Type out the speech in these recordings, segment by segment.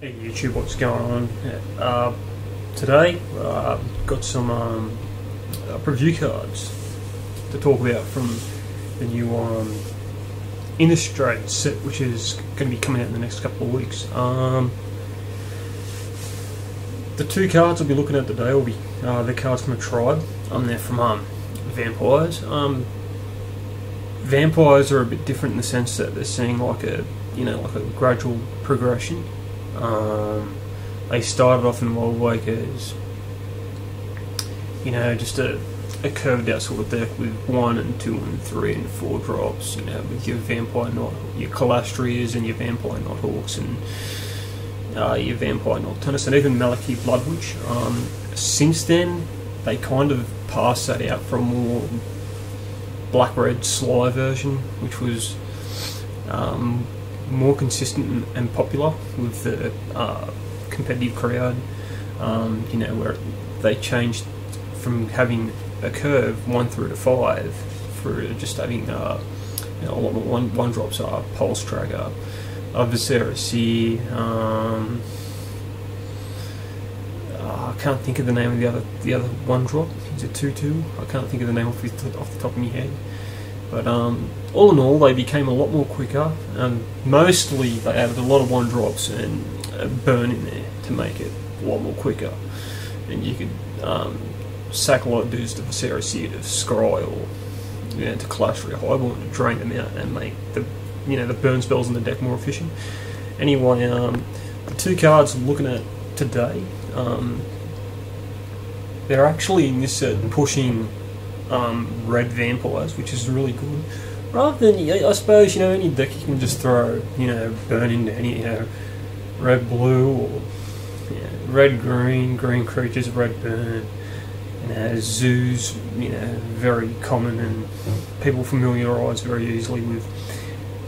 Hey YouTube, what's going on? Today got some preview cards to talk about from the new Innistrad set, which is going to be coming out in the next couple of weeks. The two cards I'll be looking at today will be the cards from a tribe. They're from vampires. Vampires are a bit different in the sense that they're seeing like a gradual progression. They started off in Wild Wake as just a curved out sort of deck with 1 and 2 and 3 and 4 drops, with your vampire your Calastrias and your vampire Nighthawks and your vampire Nocturnus and even Maliki Bloodwitch. Since then they kind of passed that out for a more black-red Sly version, which was more consistent and popular with the competitive crowd, where they changed from having a curve 1 through to 5 for just having a lot more one drops are Pulse Tracker, Viscera Seer. I can't think of the name of the other one drop. Is it 2/2? I can't think of the name off the top of my head. But all in all, they became a lot more quicker, and mostly they added a lot of 1 drops and a burn in there to make it a lot more quicker. And you could sack a lot of dudes to Viscera Seer, to Scry, or to Clashteria Highball, and to drain them out and make the burn spells in the deck more efficient. Anyway, the two cards I'm looking at today, they're actually in this set pushing red vampires, which is really good. Rather than, I suppose, any deck you can just throw, burn into any, red blue or red green, green creatures, red burn. Zoos, very common and people familiarise very easily with,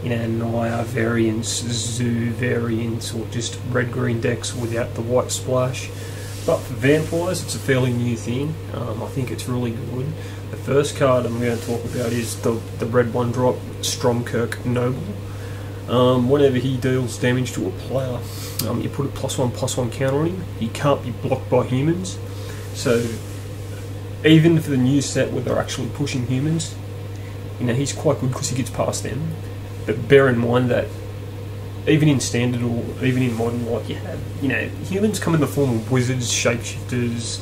Naya variants, Zoo variants, or just red green decks without the white splash. But for vampires, it's a fairly new thing. I think it's really good. The first card I'm going to talk about is the red 1-drop Stromkirk Noble. Whenever he deals damage to a player, you put a +1/+1 counter on him. He can't be blocked by humans. So even for the new set where they're actually pushing humans, he's quite good because he gets past them. But bear in mind that even in standard or even in modern, like you have, humans come in the form of wizards, shapeshifters,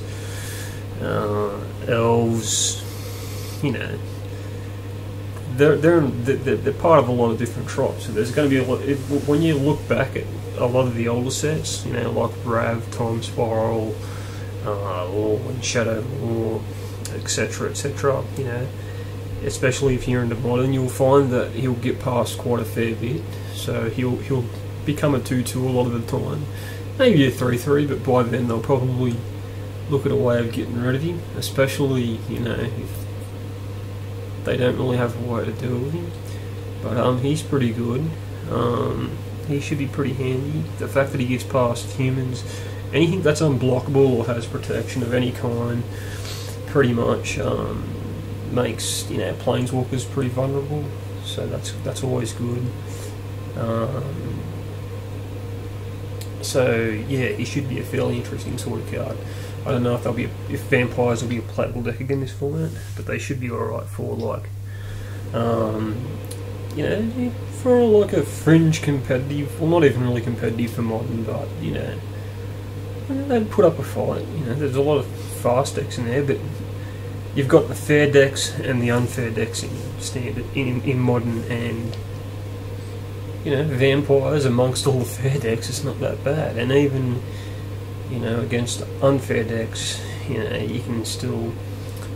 elves. They're part of a lot of different tropes. So there's going to be a lot. When you look back at a lot of the older sets, like Rav, Time Spiral, or Shadow, or etc., etc. Especially if you're into modern, you'll find that he'll get past quite a fair bit. So he'll become a 2/2 a lot of the time, maybe a 3/3, but by then they'll probably look at a way of getting rid of him. Especially if they don't really have a way to deal with him. But he's pretty good. He should be pretty handy. The fact that he gets past humans, anything that's unblockable or has protection of any kind, pretty much makes planeswalkers pretty vulnerable. So that's always good. So yeah, he should be a fairly interesting sort of card. I don't know if vampires will be a playable deck again this format, but they should be alright for for like a fringe competitive, well, not even really competitive for modern, but they'd put up a fight. There's a lot of fast decks in there, but you've got the fair decks and the unfair decks in standard in modern, and vampires amongst all the fair decks, it's not that bad. And even against unfair decks, you can still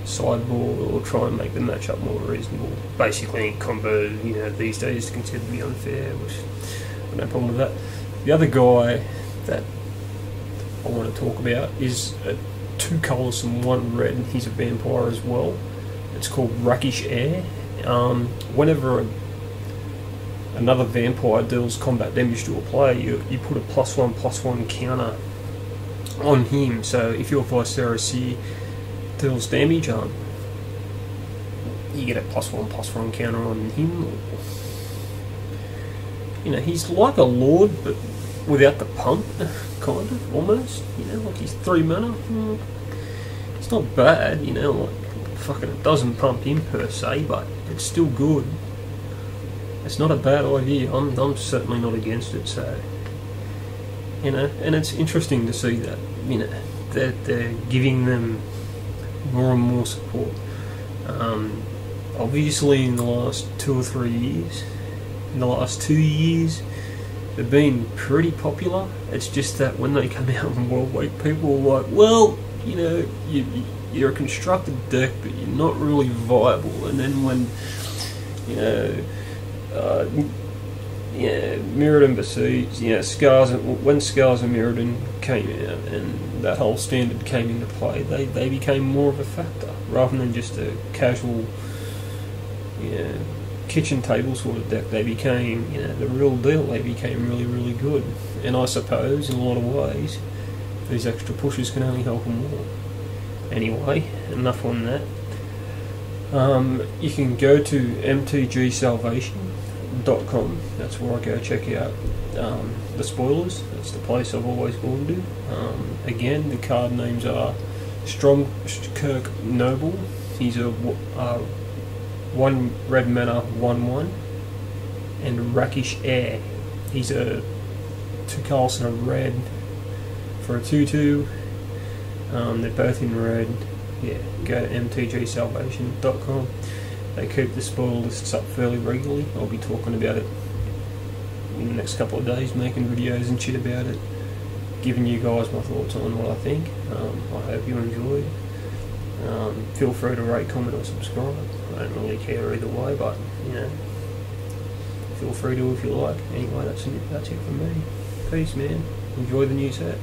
sideboard or try and make the matchup more reasonable. Basically, in combo, these days is considered to be unfair, which I have no problem with that. The other guy that I want to talk about is 2 colours and 1 red, and he's a vampire as well. It's called Rakish Heir. Whenever another vampire deals combat damage to a player, you put a +1/+1 counter on him. So if your Viscera Seer deals damage, you get a +1/+1 counter on him. He's like a lord, but without the pump, kind of, almost, you know, like his 3 mana. It's not bad, you know, like, fucking it doesn't pump in per se, but it's still good. It's not a bad idea. I'm certainly not against it, so, you know, and it's interesting to see that, you know, that they're giving them more and more support. Obviously in the last 2 or 3 years, in the last 2 years, they've been pretty popular. It's just that when they come out in World Week, people are like, well, you know, you're a constructed deck, but you're not really viable. And then when, you know, Mirrodin Besieged, you know, when Scars of Mirrodin came out and that whole standard came into play, they became more of a factor rather than just a casual, you know, kitchen table sort of deck. They became, you know, the real deal. They became really, really good. And I suppose in a lot of ways these extra pushes can only help them more. Anyway, enough on that. You can go to mtgsalvation.com. That's where I go check out the spoilers. That's the place I've always gone to. Again, the card names are Stromkirk Noble. He's a 1 red mana 1/1, and Rakish Heir. He's a 2 Carlson of red for a 2/2. They're both in red. Yeah, go to mtgsalvation.com. They keep the spoil lists up fairly regularly. I'll be talking about it in the next couple of days, making videos and shit about it, giving you guys my thoughts on what I think. I hope you enjoyed. Feel free to rate, comment or subscribe. I don't really care either way, but, you know, feel free to if you like. Anyway, that's it from me. Peace, man. Enjoy the new set.